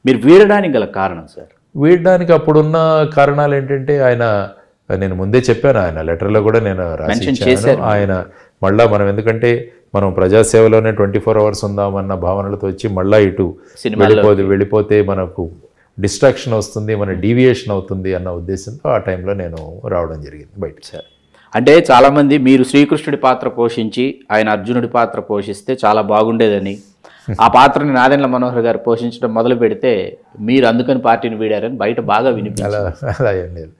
మీరు వీడడానికి గల కారణం సార్? వీడడానికి అప్పుడున్న కారణాలు ఏంటంటే ఆయన, నేను ముందే చెప్పాను, ఆయన లెటర్లో కూడా నేను రాసి ఆయన మళ్ళా మనం ఎందుకంటే మనం ప్రజాసేవలోనే 24 hours ఉందామన్న భావనలతో వచ్చి మళ్ళీ ఇటు వెళ్ళిపోతే మనకు డిస్ట్రాక్షన్ వస్తుంది, మన డీవియేషన్ అవుతుంది అన్న ఉద్దేశంతో ఆ టైంలో నేను రావడం జరిగింది బయట. సార్ అంటే చాలామంది మీరు శ్రీకృష్ణుడి పాత్ర పోషించి ఆయన అర్జునుడి పాత్ర పోషిస్తే చాలా బాగుండేదని, ఆ పాత్రని నాదెండ్ల మనోహర్ గారు పోషించడం మొదలు పెడితే మీరు అందుకని పార్టీని వీడారని బయట బాగా వినిపించారు. అలా ఏం లేదు.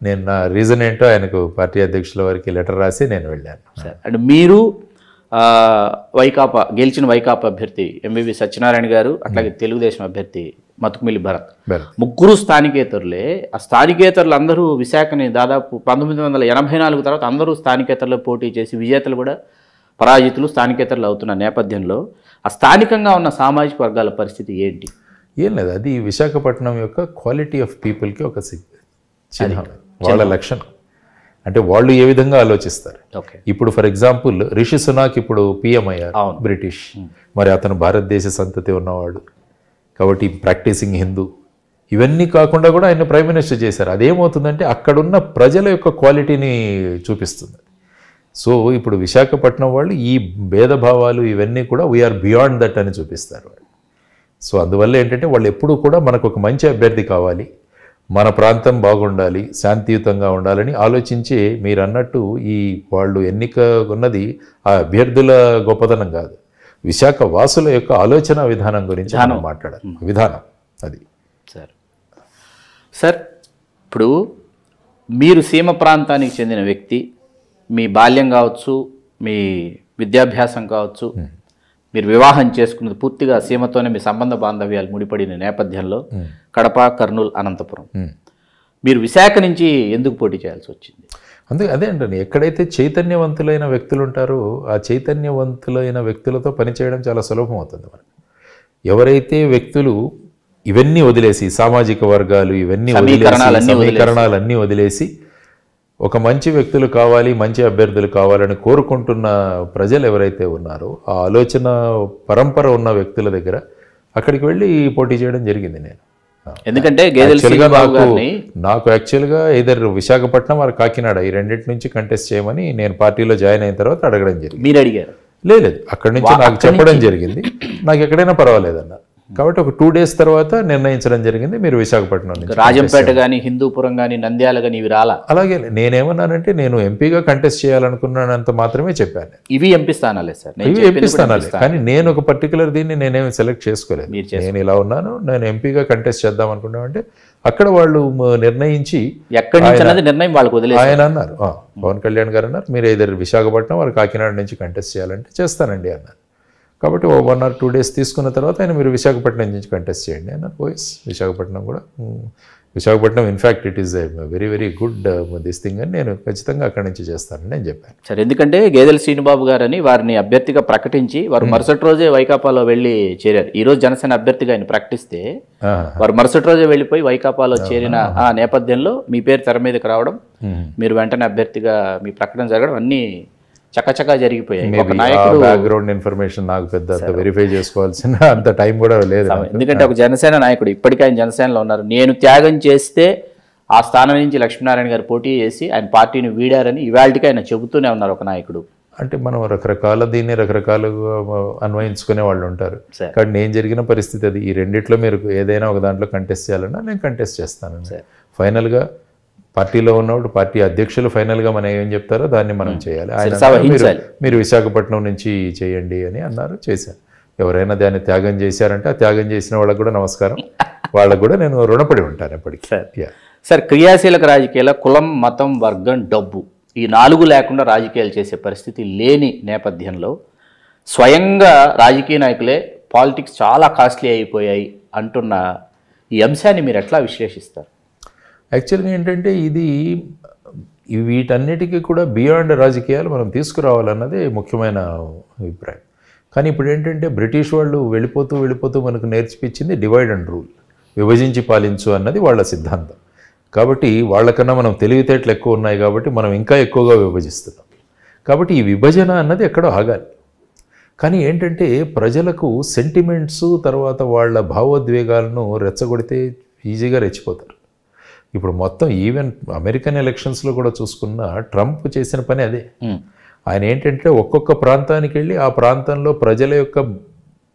నేను నా రీజన్ ఏంటో ఆయనకు పార్టీ అధ్యక్షుల వారికి లెటర్ రాసి నేను వెళ్ళాను. సార్ అంటే మీరు వైకాపా గెలిచిన వైకాపా అభ్యర్థి ఎంవివి సత్యనారాయణ గారు, అట్లాగే తెలుగుదేశం అభ్యర్థి మతుకుమిల్లి భరత్, ముగ్గురు స్థానికేతరులే. ఆ స్థానికేతరులు అందరూ విశాఖని దాదాపు 1984 తర్వాత అందరూ స్థానికేతరులో పోటీ చేసి విజేతలు కూడా పరాజితులు స్థానికేతరులు అవుతున్న నేపథ్యంలో ఆ స్థానికంగా ఉన్న సామాజిక వర్గాల పరిస్థితి ఏంటి? ఏం లేదు, అది విశాఖపట్నం యొక్క క్వాలిటీ ఆఫ్ పీపుల్కి ఒక చిహ్నం, వాళ్ళ లక్షణం. అంటే వాళ్ళు ఏ విధంగా ఆలోచిస్తారు. ఇప్పుడు ఫర్ ఎగ్జాంపుల్ రిషి సునాక్ ఇప్పుడు పిఎం అయ్యారు, బ్రిటిష్, మరి అతను భారతదేశ సంతతి ఉన్నవాడు కాబట్టి ప్రాక్టీసింగ్ హిందూ, ఇవన్నీ కాకుండా కూడా ఆయన ప్రైమ్ మినిస్టర్ చేశారు. అదేమవుతుందంటే అక్కడున్న ప్రజల యొక్క క్వాలిటీని చూపిస్తుంది. సో ఇప్పుడు విశాఖపట్నం వాళ్ళు ఈ భేదభావాలు ఇవన్నీ కూడా వీఆర్ బియాండ్ దట్ అని చూపిస్తారు వాళ్ళు. సో అందువల్ల ఏంటంటే వాళ్ళు ఎప్పుడూ కూడా మనకు ఒక మంచి అభ్యర్థి కావాలి, మన ప్రాంతం బాగుండాలి, శాంతియుతంగా ఉండాలని ఆలోచించి, మీరు అన్నట్టు ఈ వాళ్ళు ఎన్నిక ఉన్నది ఆ అభ్యర్థుల గొప్పతనం కాదు, విశాఖ వాసుల యొక్క ఆలోచన విధానం గురించి మనం మాట్లాడాలి. విధానం అది. సార్ ఇప్పుడు మీరు సీమ ప్రాంతానికి చెందిన వ్యక్తి, మీ బాల్యం కావచ్చు, మీ విద్యాభ్యాసం కావచ్చు, మీరు వివాహం చేసుకున్నది పూర్తిగా సీమతోనే మీ సంబంధ బాంధవ్యాలు ముడిపడిన నేపథ్యంలో కడప, కర్నూలు, అనంతపురం, మీరు విశాఖ నుంచి ఎందుకు పోటీ చేయాల్సి వచ్చింది? అదే అండి, ఎక్కడైతే చైతన్యవంతులైన వ్యక్తులు ఉంటారో ఆ చైతన్యవంతులైన వ్యక్తులతో పనిచేయడం చాలా సులభం అవుతుంది మనకు. ఎవరైతే వ్యక్తులు ఇవన్నీ వదిలేసి, సామాజిక వర్గాలు ఇవన్నీ సమీకరణాలన్నీ వదిలేసి ఒక మంచి వ్యక్తులు కావాలి, మంచి అభ్యర్థులు కావాలని కోరుకుంటున్న ప్రజలు ఎవరైతే ఉన్నారో ఆ ఆలోచన పరంపర ఉన్న వ్యక్తుల దగ్గర అక్కడికి వెళ్ళి పోటీ చేయడం జరిగింది నేను. ఎందుకంటే నాకు యాక్చువల్గా ఇదర్ విశాఖపట్నం వారు కాకినాడ ఈ రెండింటి నుంచి కంటెస్ట్ చేయమని నేను పార్టీలో జాయిన్ అయిన తర్వాత అడగడం జరిగింది. మీరు అడిగారు? లేదు, అక్కడి నుంచి నాకు చెప్పడం జరిగింది, నాకు ఎక్కడైనా పర్వాలేదన్న. కాబట్టి ఒక 2 days తర్వాత నిర్ణయించడం జరిగింది, మీరు విశాఖపట్నం నుంచి. రాజంపేట కానీ, హిందూపురం కానీ, నంద్యాల కానీ ఇవి రాలా? అలాగే నేనేమన్నానంటే నేను ఎంపీగా కంటెస్ట్ చేయాలనుకున్నంత మాత్రమే చెప్పాను. ఇవి ఎంపీ స్థానాలే సార్, ఇవి ఎంపీ స్థానాలే. కానీ నేను ఒక పర్టికులర్ దీన్ని నేనేమి సెలెక్ట్ చేసుకోలేదు. నేను ఇలా ఉన్నాను, నేను ఎంపీగా కంటెస్ట్ చేద్దాం అనుకున్నామంటే అక్కడ వాళ్ళు నిర్ణయించి ఎక్కడి నుంచి అన్నది నిర్ణయం వాళ్ళకి వదిలేదు. ఆయన అన్నారు, పవన్ కళ్యాణ్ గారు అన్నారు, మీరు ఏదో విశాఖపట్నం వారు కాకినాడ నుంచి కంటెస్ట్ చేయాలంటే చేస్తానండి అన్నారు. కాబట్టి 1 or 2 days తీసుకున్న తర్వాత ఆయన మీరు విశాఖపట్నం నుంచి కంటెస్ట్ చేయండి అన్నారు. వాయిస్ విశాఖపట్నం కూడా, Visakhapatnam in fact it is very very good this thing అని నేను ఖచ్చితంగా అక్కడి నుంచి చేస్తానని నేను చెప్పాను. సరే, ఎందుకంటే గేదెల శ్రీనుబాబు గారని వారిని అభ్యర్థిగా ప్రకటించి వారు మరుసటి రోజే వైకాపాలో వెళ్ళి చేరారు. ఈ రోజు జనసేన అభ్యర్థిగా ఆయన ప్రకటిస్తే వారు మరుసటి రోజే వెళ్ళిపోయి వైకాపాలో చేరిన ఆ నేపథ్యంలో మీ పేరు తెర మీదకి రావడం, మీరు వెంటనే అభ్యర్థిగా మీ ప్రకటన జరగడం అన్నీ చకచకా జరిగిపోయాయి. బ్యాక్గ్రౌండ్ ఇన్ఫర్మేషన్ నాకు పెద్ద వెరిఫై చేసుకోవాల్సిన అంత టైం కూడా లేదు. ఎందుకంటే ఒక జనసేన నాయకుడు, ఇప్పటికీ ఆయన జనసేనలో ఉన్నారు, నేను త్యాగం చేస్తే ఆ స్థానం నుంచి లక్ష్మీనారాయణ గారు పోటీ చేసి ఆయన పార్టీని వీడారని ఇవాళకి ఆయన చెబుతూనే ఉన్నారు ఒక నాయకుడు. అంటే మనం దీన్ని రకరకాలుగా అన్వయించుకునే వాళ్ళు ఉంటారు. కానీ నేను జరిగిన పరిస్థితి అది. ఈ రెండిట్లో మీరు ఏదైనా ఒక దాంట్లో కంటెస్ట్ చేయాలన్నా నేను కంటెస్ట్ చేస్తాను. ఫైనల్గా పార్టీలో ఉన్నప్పుడు పార్టీ అధ్యక్షులు ఫైనల్గా మనం ఏం చెప్తారో దాన్ని మనం చేయాలి. ఆయన మీరు విశాఖపట్నం నుంచి చేయండి అని అన్నారు, చేశాను. ఎవరైనా దాన్ని త్యాగం చేశారంటే ఆ త్యాగం చేసిన వాళ్ళకు కూడా నమస్కారం, వాళ్ళకు కూడా నేను రుణపడి ఉంటాను ఎప్పటికీ. సార్, క్రియాశీలక రాజకీయాల కులం, మతం, వర్గం, డబ్బు ఈ 4 లేకుండా రాజకీయాలు చేసే పరిస్థితి లేని నేపథ్యంలో స్వయంగా రాజకీయ నాయకులే పాలిటిక్స్ చాలా కాస్ట్లీ అయిపోయాయి అంటున్న ఈ అంశాన్ని మీరు ఎట్లా విశ్లేషిస్తారు? యాక్చువల్గా ఏంటంటే ఇది వీటన్నిటికీ కూడా బియాండ్ రాజకీయాలు మనం తీసుకురావాలన్నది ముఖ్యమైన అభిప్రాయం. కానీ ఇప్పుడు ఏంటంటే బ్రిటిష్ వాళ్ళు వెళ్ళిపోతూ మనకు నేర్చిపించింది డివైడ్ అండ్ రూల్, విభజించి పాలించు అన్నది వాళ్ళ సిద్ధాంతం. కాబట్టి వాళ్ళకన్నా మనం తెలివితేటలు ఎక్కువ ఉన్నాయి కాబట్టి మనం ఇంకా ఎక్కువగా విభజిస్తున్నాం. కాబట్టి ఈ విభజన అన్నది ఎక్కడో ఆగాలి. కానీ ఏంటంటే ప్రజలకు సెంటిమెంట్స్ తర్వాత వాళ్ళ భావోద్వేగాలను రెచ్చగొడితే ఈజీగా రెచ్చిపోతారు. ఇప్పుడు మొత్తం ఈవెన్ అమెరికన్ ఎలక్షన్స్లో కూడా చూసుకున్న ట్రంప్ చేసిన పని అదే. ఆయన ఏంటంటే ఒక్కొక్క ప్రాంతానికి వెళ్ళి ఆ ప్రాంతంలో ప్రజల యొక్క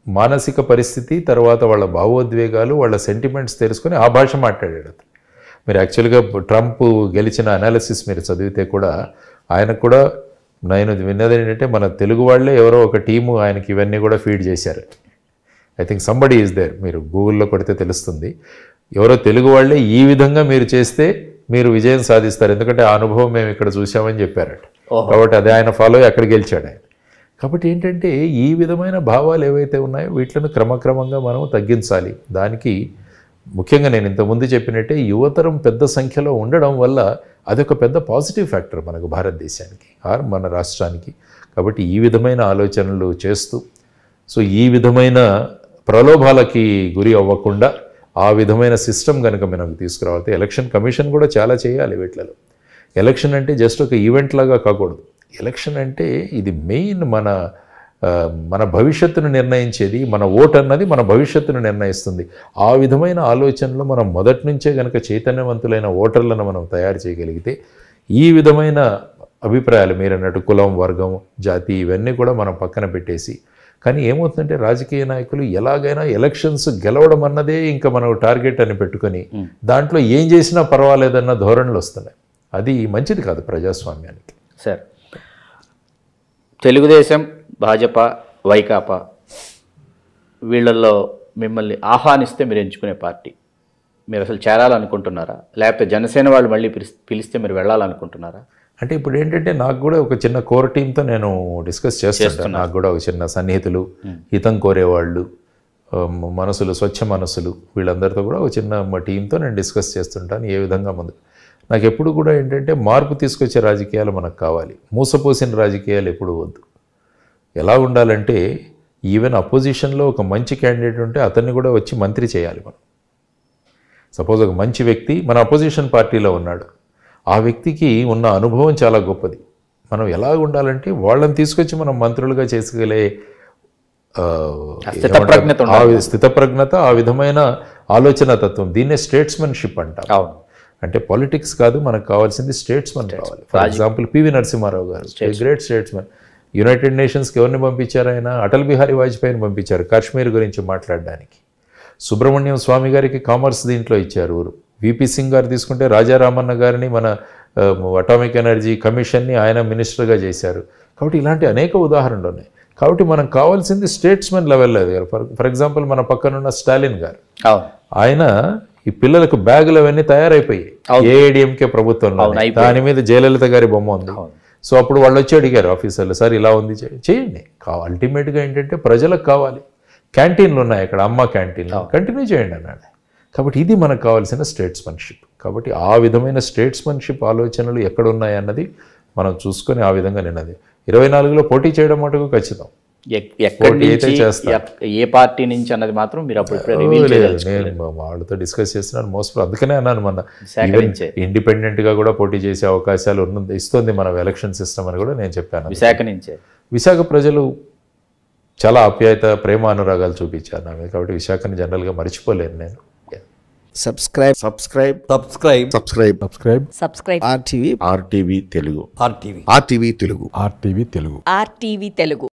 మానసిక పరిస్థితి తర్వాత వాళ్ళ భావోద్వేగాలు వాళ్ళ సెంటిమెంట్స్ తెలుసుకొని ఆ భాష మాట్లాడాడు. మీరు యాక్చువల్గా ట్రంప్ గెలిచిన అనాలిసిస్ మీరు చదివితే కూడా ఆయనకు కూడా నేను విన్నది ఏంటంటే మన తెలుగు వాళ్ళే ఎవరో ఒక టీము ఆయనకి ఇవన్నీ కూడా ఫీడ్ చేశారు. I think somebody is there, మీరు గూగుల్లో కొడితే తెలుస్తుంది. ఎవరో తెలుగు వాళ్ళే ఈ విధంగా మీరు చేస్తే మీరు విజయం సాధిస్తారు, ఎందుకంటే ఆ అనుభవం మేము ఇక్కడ చూసామని చెప్పారట. కాబట్టి అదే ఆయన ఫాలో అయ్యి అక్కడ గెలిచాడు ఆయన. కాబట్టి ఏంటంటే ఈ విధమైన భావాలు ఏవైతే ఉన్నాయో వీటిని క్రమక్రమంగా మనం తగ్గించాలి. దానికి ముఖ్యంగా నేను ఇంతకుముందు చెప్పినట్టే యువతరం పెద్ద సంఖ్యలో ఉండడం వల్ల అదొక పెద్ద పాజిటివ్ ఫ్యాక్టర్ మనకు భారతదేశానికి ఆర్ మన రాష్ట్రానికి. కాబట్టి ఈ విధమైన ఆలోచనలు చేస్తూ సో ఈ విధమైన ప్రలోభాలకి గురి అవ్వకుండా ఆ విధమైన సిస్టమ్ కనుక మనకు తీసుకురావాలి. ఎలక్షన్ కమిషన్ కూడా చాలా చేయాలి వీటిలలో. ఎలక్షన్ అంటే జస్ట్ ఒక ఈవెంట్ లాగా కాకూడదు. ఎలక్షన్ అంటే ఇది మెయిన్ మన భవిష్యత్తును నిర్ణయించేది. మన ఓటు అన్నది మన భవిష్యత్తును నిర్ణయిస్తుంది. ఆ విధమైన ఆలోచనలు మనం మొదటి నుంచే కనుక చైతన్యవంతులైన ఓటర్లను మనం తయారు చేయగలిగితే ఈ విధమైన అభిప్రాయాలు మీరు అన్నట్టు కులం, వర్గం, జాతి ఇవన్నీ కూడా మనం పక్కన పెట్టేసి, కానీ ఏమవుతుందంటే రాజకీయ నాయకులు ఎలాగైనా ఎలక్షన్స్ గెలవడం అన్నదే ఇంకా మనం టార్గెట్ అని పెట్టుకొని దాంట్లో ఏం చేసినా పర్వాలేదన్న ధోరణులు వస్తున్నాయి. అది మంచిది కాదు ప్రజాస్వామ్యానికి. సార్, తెలుగుదేశం, భాజపా, వైకాపా వీళ్ళల్లో మిమ్మల్ని ఆహ్వానిస్తే మీరు ఎంచుకునే పార్టీ మీరు అసలు చేరాలనుకుంటున్నారా, లేకపోతే జనసేన వాళ్ళు మళ్ళీ పిలిస్తే మీరు వెళ్ళాలనుకుంటున్నారా? అంటే ఇప్పుడు ఏంటంటే నాకు కూడా ఒక చిన్న కోర్ టీంతో నేను డిస్కస్ చేస్తాను. నాకు కూడా ఒక చిన్న సన్నిహితులు, హితం కోరేవాళ్ళు, మనసులు, స్వచ్ఛ మనసులు, వీళ్ళందరితో కూడా ఒక చిన్న టీంతో నేను డిస్కస్ చేస్తుంటాను ఏ విధంగా ముందు. నాకు ఎప్పుడు కూడా ఏంటంటే మార్పు తీసుకొచ్చే రాజకీయాలు మనకు కావాలి. మూసపోసిన రాజకీయాలు ఎప్పుడు వద్దు. ఎలా ఉండాలంటే ఈవెన్ అపోజిషన్లో ఒక మంచి క్యాండిడేట్ ఉంటే అతన్ని కూడా వచ్చి మంత్రి చేయాలి మనం. సపోజ్ ఒక మంచి వ్యక్తి మన అపోజిషన్ పార్టీలో ఉన్నాడు, ఆ వ్యక్తికి ఉన్న అనుభవం చాలా గొప్పది. మనం ఎలా ఉండాలంటే వాళ్ళని తీసుకొచ్చి మనం మంత్రులుగా చేసుకెళ్ళే స్థితప్రజ్ఞత, ఆ విధమైన ఆలోచన తత్వం, దీన్నే స్టేట్స్మెన్షిప్ అంటారు. అంటే పాలిటిక్స్ కాదు, మనకు కావాల్సింది స్టేట్స్మెన్ కావాలి. ఫర్ ఎగ్జాంపుల్ పివి నరసింహారావు గారు గ్రేట్ స్టేట్స్మెన్. యునైటెడ్ నేషన్స్కి ఎవరిని పంపించారు ఆయన? అటల్ బిహారీ వాజ్పేయిని పంపించారు కాశ్మీర్ గురించి మాట్లాడడానికి. సుబ్రహ్మణ్యం స్వామి గారికి కామర్స్ దీంట్లో ఇచ్చారు. విపి సింగ్ గారు తీసుకుంటే రాజారామన్న గారిని మన అటామిక్ ఎనర్జీ కమిషన్ని ఆయన మినిస్టర్గా చేశారు. కాబట్టి ఇలాంటి అనేక ఉదాహరణలు ఉన్నాయి. కాబట్టి మనం కావాల్సింది స్టేట్స్మెన్ లెవెల్లో. ఫర్ ఎగ్జాంపుల్ మన పక్కనున్న స్టాలిన్ గారు, ఆయన ఈ పిల్లలకు బ్యాగులు అవన్నీ తయారైపోయాయి ఏఐడిఎంకే ప్రభుత్వంలో. దాని మీద జయలలిత గారి బొమ్మ ఉంది. సో అప్పుడు వాళ్ళు వచ్చి అడిగారు ఆఫీసర్లు, సార్ ఇలా ఉంది చేయండి. అల్టిమేట్గా ఏంటంటే ప్రజలకు కావాలి. క్యాంటీన్లు ఉన్నాయి అక్కడ, అమ్మ క్యాంటీన్లు కంటిన్యూ చేయండి అన్నాడు. కాబట్టి ఇది మనకు కావాల్సిన స్టేట్స్మెన్షిప్. కాబట్టి ఆ విధమైన స్టేట్స్మెన్షిప్ ఆలోచనలు ఎక్కడున్నాయి అన్నది మనం చూసుకొని ఆ విధంగా నేను అది 24లో పోటీ చేయడం మటుకు ఖచ్చితం. ఏ పార్టీ నుంచి అన్నది మాత్రం మీరు అప్పుడు నేను వాళ్ళతో డిస్కస్ చేస్తున్నాను. మోస్ట్ అందుకనే అన్నాను మన ఇండిపెండెంట్గా కూడా పోటీ చేసే అవకాశాలు ఇస్తుంది మన ఎలక్షన్ సిస్టమ్ అని కూడా నేను చెప్పాను. విశాఖ నుంచే. విశాఖ ప్రజలు చాలా ఆప్యాయత, ప్రేమ, అనురాగాలు చూపించారు నా మీద. కాబట్టి విశాఖని జనరల్గా మర్చిపోలేను నేను. Subscribe RTV Telugu.